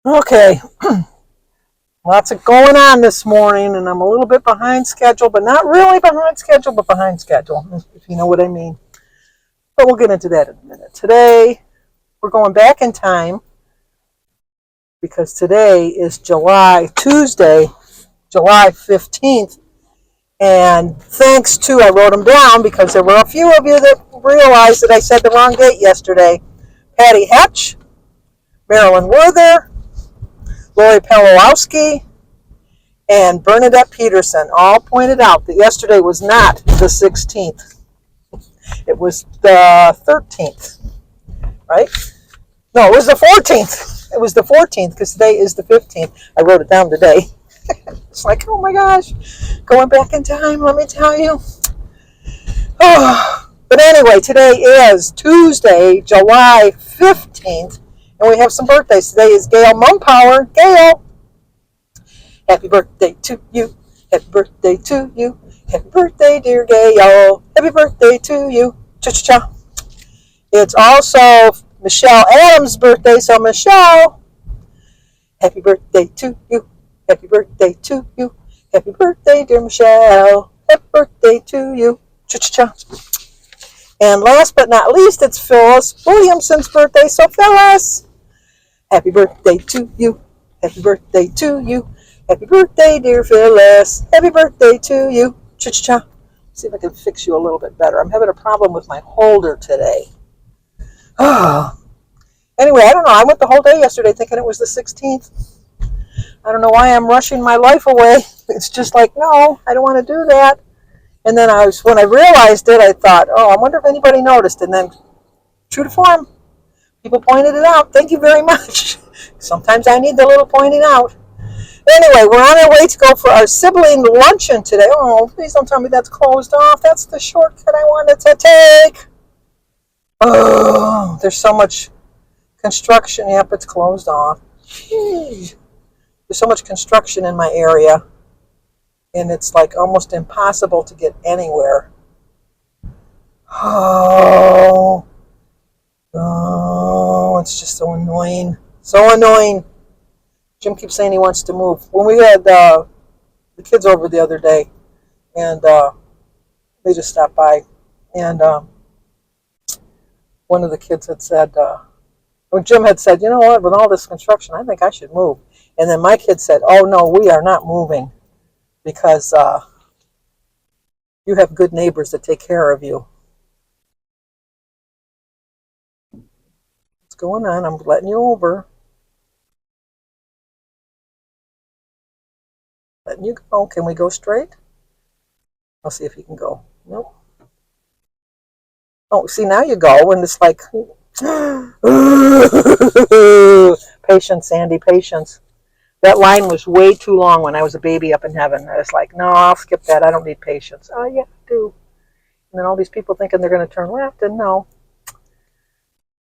Okay, lots of going on this morning, and I'm a little bit behind schedule, but not really behind schedule, but behind schedule, if you know what I mean. But we'll get into that in a minute. Today, we're going back in time because today is Tuesday, July 15th. And thanks to, I wrote them down because there were a few of you that realized that I said the wrong date yesterday. Patty Hetch, Marilyn Werther, Lori Pelowowski, and Bernadette Peterson all pointed out that yesterday was not the 16th. It was the 13th, right? No, it was the 14th. It was the 14th because today is the 15th. I wrote it down today. It's like, oh my gosh, going back in time, let me tell you. Oh. But anyway, today is Tuesday, July 15th, and we have some birthdays. Today is Gail Mumpower. Gail, happy birthday to you. Happy birthday to you. Happy birthday, dear Gail. Happy birthday to you. Cha-cha-cha. It's also Michelle Adams' birthday, so Michelle, happy birthday to you. Happy birthday to you. Happy birthday, dear Michelle. Happy birthday to you. Cha-cha-cha. And last but not least, it's Phyllis Williamson's birthday. So Phyllis, happy birthday to you. Happy birthday to you. Happy birthday, dear Phyllis. Happy birthday to you. Cha-cha-cha. See if I can fix you a little bit better. I'm having a problem with my holder today. Anyway, I don't know. I went the whole day yesterday thinking it was the 16th. I don't know why I'm rushing my life away. It's just like, no, I don't want to do that. And then when I realized it, I thought, oh, I wonder if anybody noticed. And then, true to form, people pointed it out. Thank you very much. Sometimes I need the little pointing out. Anyway, we're on our way to go for our sibling luncheon today. Oh, please don't tell me that's closed off. That's the shortcut I wanted to take. Oh, there's so much construction. Yep, it's closed off. Jeez. There's so much construction in my area, and it's like almost impossible to get anywhere. Oh, it's just so annoying. So annoying. Jim keeps saying he wants to move. When we had the kids over the other day, and they just stopped by, and one of the kids had said, when Jim had said, you know what, with all this construction, I think I should move. And then my kid said, oh, no, we are not moving because you have good neighbors that take care of you. What's going on? I'm letting you over. Letting you go. Can we go straight? I'll see if you can go. Nope. Oh, see, now you go, and it's like, patience, Sandy, patience. That line was way too long when I was a baby up in heaven. I was like, no, I'll skip that. I don't need patience. Oh, yeah, I do. And then all these people thinking they're going to turn left, and no.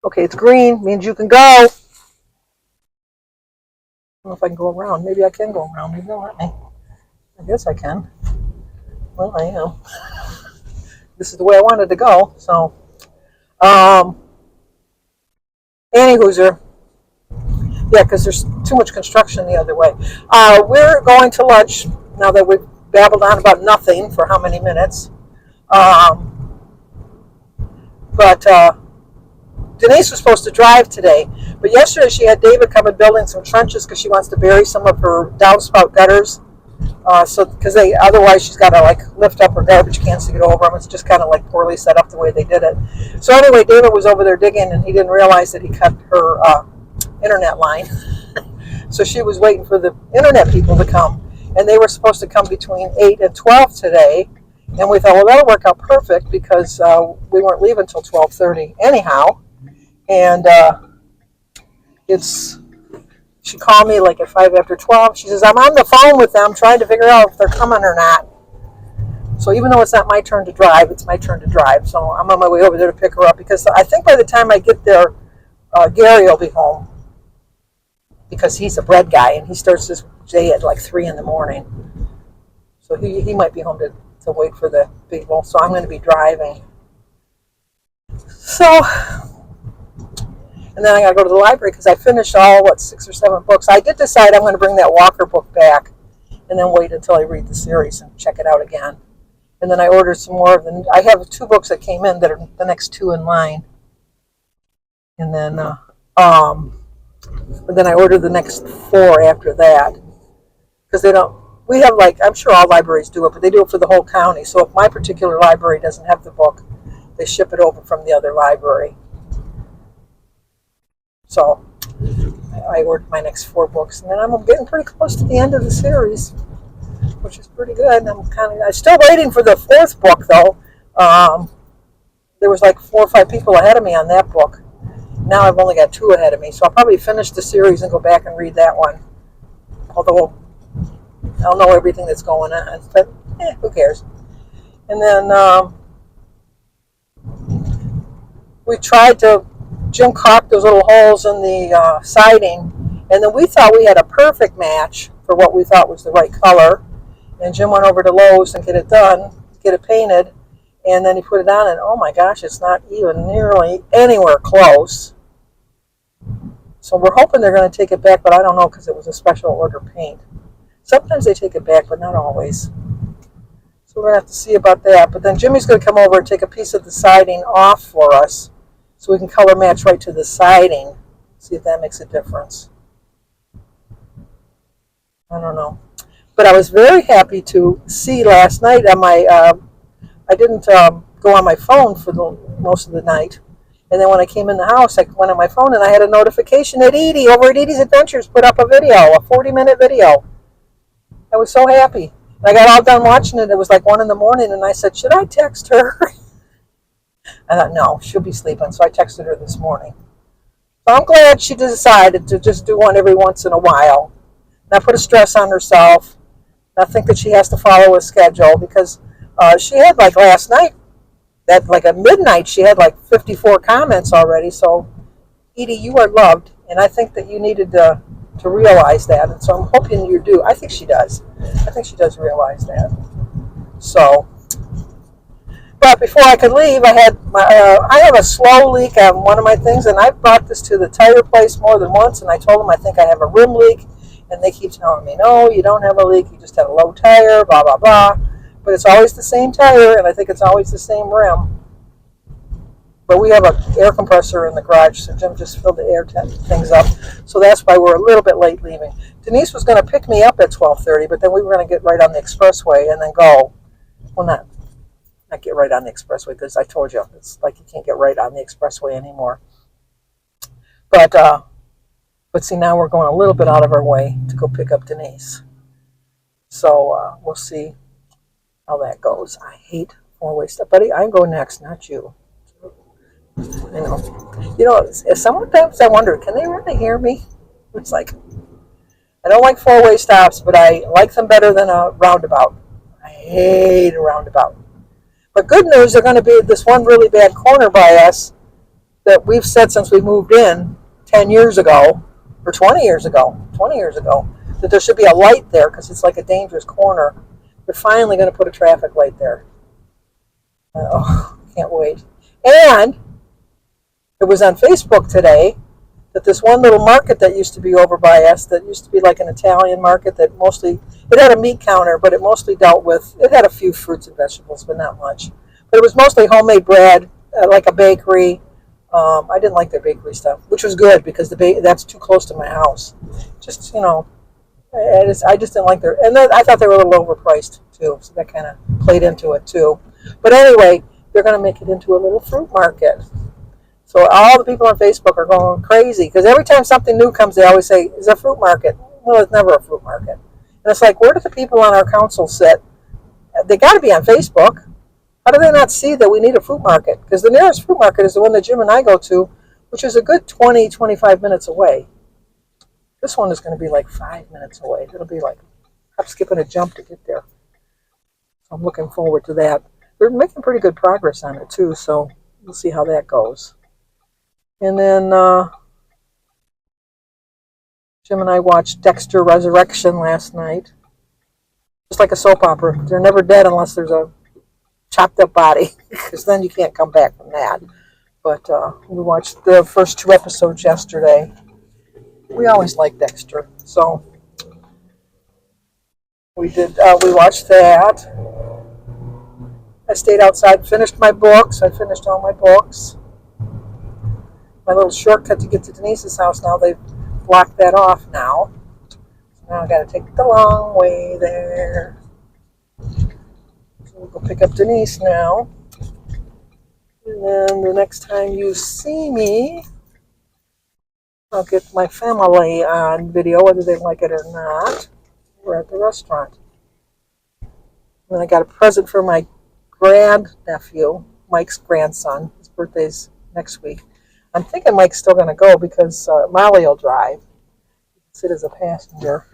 Okay, it's green. Means you can go. I don't know if I can go around. Maybe I can go around. Maybe they'll let me. I guess I can. Well, I am. This is the way I wanted to go. So, anywhooser. Yeah, because there's too much construction the other way. We're going to lunch now that we've babbled on about nothing for how many minutes. But Denise was supposed to drive today. But yesterday she had David come and building some trenches because she wants to bury some of her downspout gutters. Because otherwise she's got to like lift up her garbage cans to get over them. It's just kind of like poorly set up the way they did it. So anyway, David was over there digging and he didn't realize that he cut her internet line. So she was waiting for the internet people to come, and they were supposed to come between 8 and 12 today. And we thought, well, that'll work out perfect because we weren't leaving until 12:30 anyhow. And she called me like at 5 after 12. She says, I'm on the phone with them trying to figure out if they're coming or not. So even though it's not my turn to drive, it's my turn to drive. So I'm on my way over there to pick her up because I think by the time I get there, Gary will be home because he's a bread guy and he starts his day at like 3 in the morning. So he might be home to wait for the people. So I'm going to be driving. So And then I got to go to the library because I finished all, 6 or 7 books. I did decide I'm going to bring that Walker book back and then wait until I read the series and check it out again. And then I ordered some more of them. I have 2 books that came in that are the next 2 in line. And then I ordered the next 4 after that. Because we have I'm sure all libraries do it, but they do it for the whole county. So if my particular library doesn't have the book, they ship it over from the other library. So I ordered my next 4 books, and then I'm getting pretty close to the end of the series, which is pretty good. And I'm still waiting for the 4th book though. There was 4 or 5 people ahead of me on that book. Now I've only got 2 ahead of me, so I'll probably finish the series and go back and read that one. Although I'll know everything that's going on, but who cares? And then we tried to Jim caulked those little holes in the siding, and then we thought we had a perfect match for what we thought was the right color. And Jim went over to Lowe's and get it done, get it painted, and then he put it on, and oh my gosh, it's not even nearly anywhere close. So we're hoping they're going to take it back, but I don't know because it was a special order paint. Sometimes they take it back, but not always. So we're going to have to see about that. But then Jimmy's going to come over and take a piece of the siding off for us so we can color match right to the siding. See if that makes a difference. I don't know. But I was very happy to see last night on my, I didn't go on my phone for most of the night. And then when I came in the house, I went on my phone and I had a notification that Edie over at Edie's Adventures put up a video, a 40-minute video. I was so happy. I got all done watching it. It was 1 in the morning, and I said, should I text her? I thought, no, she'll be sleeping. So I texted her this morning. So I'm glad she decided to just do one every once in a while. Not put a stress on herself. Not think that she has to follow a schedule, because she had last night, at midnight, she had 54 comments already. So Edie, you are loved, and I think that you needed to realize that, and so I'm hoping you do. I think she does. I think she does realize that. So, but before I could leave, I had I have a slow leak on one of my things, and I brought this to the tire place more than once, and I told them I think I have a rim leak, and they keep telling me, no, you don't have a leak, you just have a low tire, blah, blah, blah. But it's always the same tire, and I think it's always the same rim. But we have an air compressor in the garage, so Jim just filled the air things up. So that's why we're a little bit late leaving. Denise was going to pick me up at 12:30, but then we were going to get right on the expressway and then go. Well, not get right on the expressway, because I told you, it's you can't get right on the expressway anymore. But see, now we're going a little bit out of our way to go pick up Denise. So we'll see how that goes. I hate 4-way stuff. Buddy, I go next, not you. Sometimes I wonder, can they really hear me? It's I don't like 4-way stops, but I like them better than a roundabout. I hate a roundabout. But good news, they're going to be this one really bad corner by us that we've said since we moved in 10 years ago, or 20 years ago, that there should be a light there because it's a dangerous corner. They're finally going to put a traffic light there. Oh, can't wait. And it was on Facebook today that this one little market that used to be over by us, that used to be an Italian market that mostly, it had a meat counter, but it mostly dealt with, it had a few fruits and vegetables, but not much. But it was mostly homemade bread, like a bakery. I didn't like their bakery stuff, which was good because that's too close to my house. Just, I just didn't like their, and then I thought they were a little overpriced too, so that kind of played into it too. But anyway, they're going to make it into a little fruit market. So all the people on Facebook are going crazy because every time something new comes, they always say, is a fruit market? Well, it's never a fruit market. And it's where do the people on our council sit? They got to be on Facebook. How do they not see that we need a fruit market? Because the nearest fruit market is the one that Jim and I go to, which is a good 20, 25 minutes away. This one is going to be 5 minutes away. It'll be I'm skipping a jump to get there. So I'm looking forward to that. We're making pretty good progress on it too, so we'll see how that goes. And then Jim and I watched Dexter Resurrection last night. Just like a soap opera. They're never dead unless there's a chopped up body, because then you can't come back from that. But we watched the first 2 episodes yesterday. We always like Dexter, so we did. We watched that. I stayed outside, finished my books. I finished all my books. My little shortcut to get to Denise's house now, they've blocked that off now. So now I got to take the long way there. So we'll go pick up Denise now. And then the next time you see me, I'll get my family on video, whether they like it or not. We're at the restaurant. And I got a present for my grandnephew, Mike's grandson. His birthday's next week. I'm thinking Mike's still going to go because Molly will drive. He can sit as a passenger.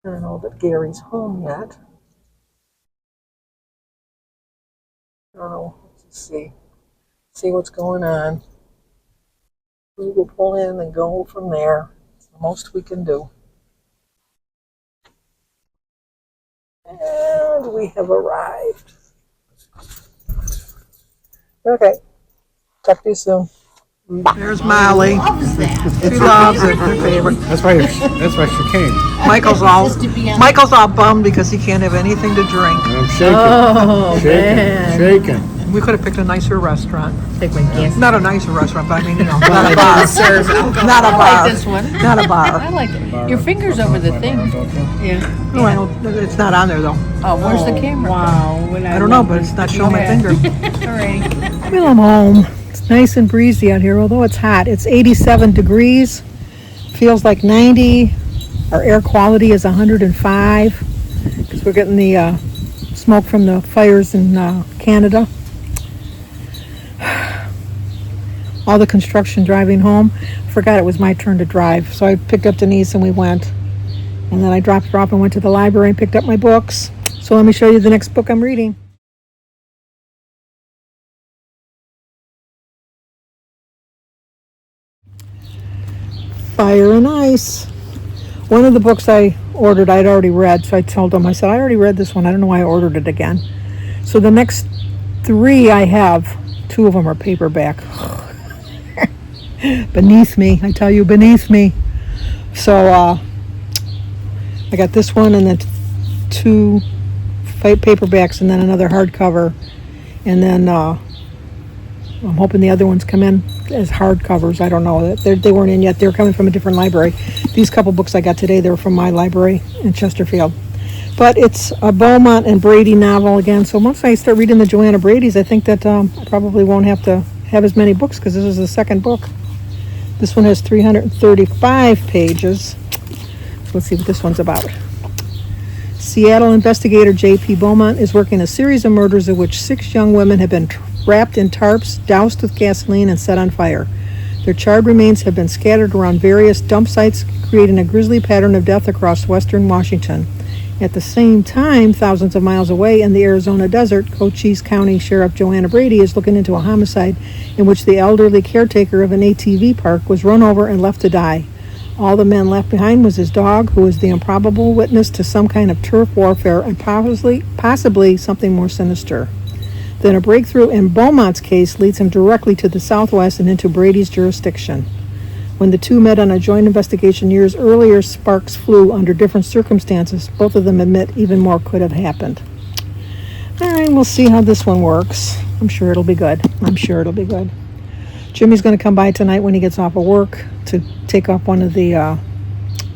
I don't know that Gary's home yet. Oh, let's see what's going on. We will pull in and go from there. It's the most we can do. And we have arrived. Okay. Talk to you soon. There's Molly. She loves it. Her favorite. That's why she came. Michael's all bummed because he can't have anything to drink. And I'm shaking. We could have picked a nicer restaurant. Take my guess. Not a nicer restaurant, but I mean, not a bar. Not a bar. I like this one. Not a bar. I like it. Your finger's over the thing. Yeah. Well, it's not on there though. Oh, where's the camera? Wow. I don't know, but it's not showing my finger. All right. Well, I'm home. It's nice and breezy out here, although it's hot. It's 87 degrees. Feels like 90. Our air quality is 105 because we're getting the smoke from the fires in Canada. All the construction driving home. I forgot it was my turn to drive, so I picked up Denise and we went. And then I dropped her off and went to the library and picked up my books. So let me show you the next book I'm reading. Fire and Ice. One of the books I ordered I'd already read, so I told them, I said, I already read this one. I don't know why I ordered it again. So the next 3 I have, 2 of them are paperback. Beneath me, I tell you, beneath me. So I got this one and then 2 paperbacks and then another hardcover. And then I'm hoping the other ones come in as hardcovers. I don't know. They weren't in yet. They're coming from a different library. These couple books I got today, they were from my library in Chesterfield. But it's a Beaumont and Brady novel again. So once I start reading the Joanna Brady's, I think that I probably won't have to have as many books because this is the second book. This one has 335 pages. So let's see what this one's about. Seattle investigator J.P. Beaumont is working a series of murders of which 6 young women have been wrapped in tarps, doused with gasoline, and set on fire. Their charred remains have been scattered around various dump sites, creating a grisly pattern of death across western Washington. At the same time, thousands of miles away in the Arizona desert, Cochise County Sheriff Joanna Brady is looking into a homicide in which the elderly caretaker of an ATV park was run over and left to die. All the men left behind was his dog, who was the improbable witness to some kind of turf warfare and possibly something more sinister. Then a breakthrough in Beaumont's case leads him directly to the southwest and into Brady's jurisdiction. When the two met on a joint investigation years earlier, sparks flew under different circumstances. Both of them admit even more could have happened. All right, we'll see how this one works. I'm sure it'll be good. Jimmy's going to come by tonight when he gets off of work to take off one of the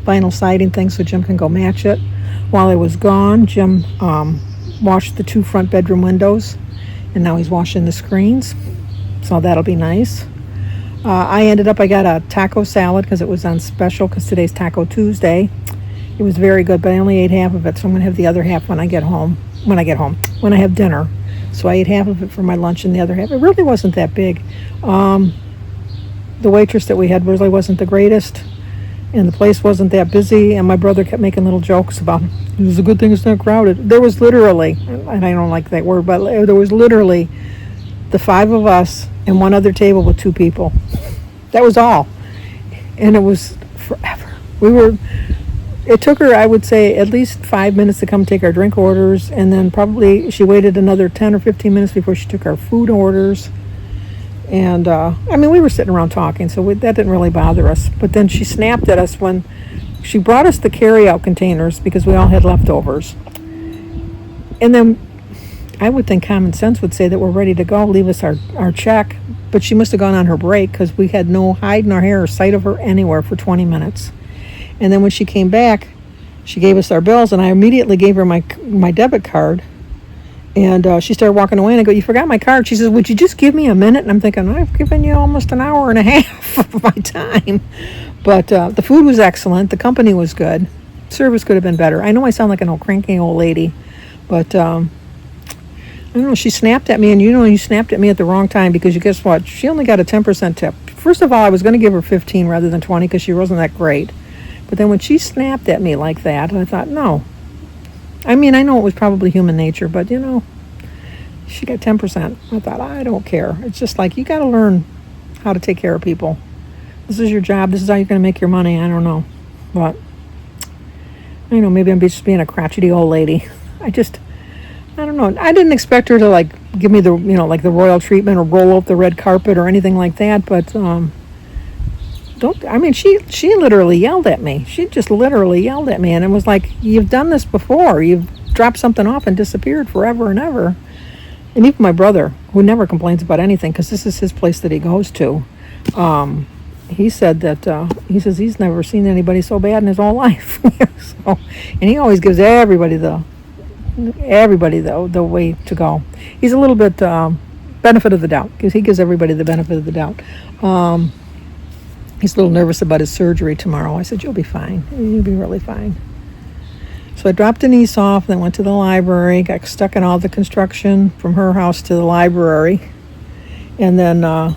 vinyl siding things so Jim can go match it. While I was gone, Jim washed the 2 front bedroom windows, and now he's washing the screens, so that'll be nice. I got a taco salad because it was on special because today's Taco Tuesday. It was very good, but I only ate half of it, so I'm going to have the other half when I have dinner. So I ate half of it for my lunch and the other half. It really wasn't that big. The waitress that we had really wasn't the greatest, and the place wasn't that busy, and my brother kept making little jokes about it. It was a good thing it's not crowded. There was literally, and I don't like that word, but there was literally the 5 of us and one other table with 2 people. That was all. And it was forever. It took her, I would say, at least 5 minutes to come take our drink orders, and then probably she waited another 10 or 15 minutes before she took our food orders. And, I mean, we were sitting around talking, so that didn't really bother us. But then she snapped at us when she brought us the carry-out containers because we all had leftovers. And then I would think common sense would say that we're ready to go, leave us our check. But she must have gone on her break because we had no hide nor hair or sight of her anywhere for 20 minutes. And then when she came back, she gave us our bills, and I immediately gave her my debit card. And she started walking away, and I go, "You forgot my card." She says, "Would you just give me a minute?" And I'm thinking, I've given you almost an hour and a half of my time. But the food was excellent. The company was good. Service could have been better. I know I sound like an old cranky old lady, but I don't know. She snapped at me, and you snapped at me at the wrong time because you guess what? She only got a 10% tip. First of all, I was going to give her 15 rather than 20 because she wasn't that great. But then when she snapped at me like that, I thought, no. I mean, I know it was probably human nature, but she got 10%. I thought, I don't care. It's just like, you got to learn how to take care of people. This is your job. This is how you're going to make your money. I don't know. But, maybe I'm just being a crotchety old lady. I don't know. I didn't expect her to, like, give me the, like the royal treatment or roll out the red carpet or anything like that, but, she literally yelled at me. She just literally yelled at me, and it was like, you've done this before. You've dropped something off and disappeared forever and ever. And even my brother, who never complains about anything, because this is his place that he goes to, he said that, he says he's never seen anybody so bad in his whole life. And he always gives everybody the way to go. He's a little bit benefit of the doubt, because he gives everybody the benefit of the doubt. He's a little nervous about his surgery tomorrow. I said, you'll be fine. You'll be really fine. So I dropped Denise off, then went to the library, got stuck in all the construction from her house to the library, and then got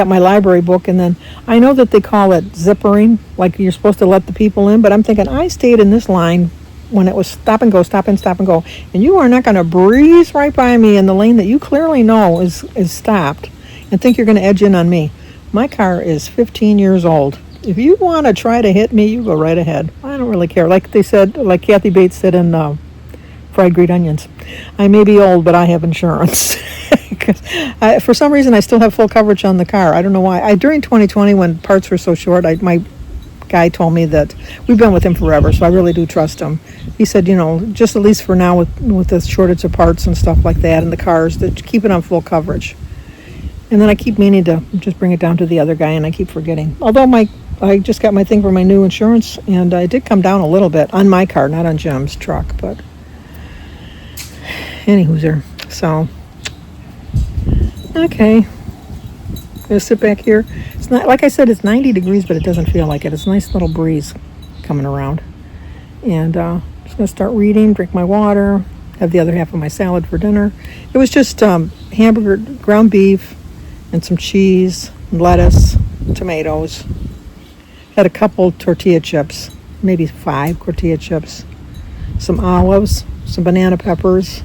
my library book. And then I know that they call it zippering, like you're supposed to let the people in, but I'm thinking I stayed in this line when it was stop and go, stop and stop and go, and you are not going to breeze right by me in the lane that you clearly know is stopped and think you're going to edge in on me. My car is 15 years old. If you want to try to hit me, you go right ahead. I don't really care. Like they said, like Kathy Bates said in Fried Green Onions, I may be old, but I have insurance. For some reason, I still have full coverage on the car. I don't know why. During 2020, when parts were so short, my guy told me that we've been with him forever, so I really do trust him. He said, just at least for now with the shortage of parts and stuff like that and the cars, to keep it on full coverage. And then I keep meaning to just bring it down to the other guy, and I keep forgetting. Although I just got my thing for my new insurance, and it did come down a little bit on my car, not on Jim's truck, but anywhooser. So, okay. Gonna sit back here. It's not, like I said, it's 90 degrees, but it doesn't feel like it. It's a nice little breeze coming around. And just gonna start reading, drink my water, have the other half of my salad for dinner. It was just hamburger, ground beef, and some cheese, and lettuce, and tomatoes. Had a couple tortilla chips, maybe 5 tortilla chips, some olives, some banana peppers,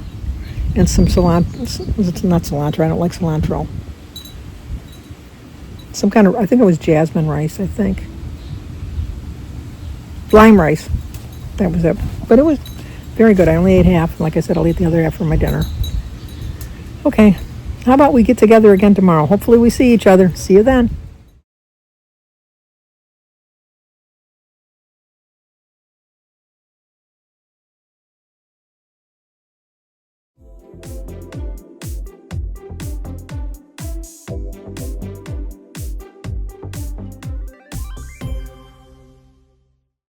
and some cilantro. Not cilantro, I don't like cilantro. Some kind of, I think it was jasmine rice, I think. Lime rice. That was it. But it was very good. I only ate half. Like I said, I'll eat the other half for my dinner. Okay. How about we get together again tomorrow? Hopefully we see each other. See you then.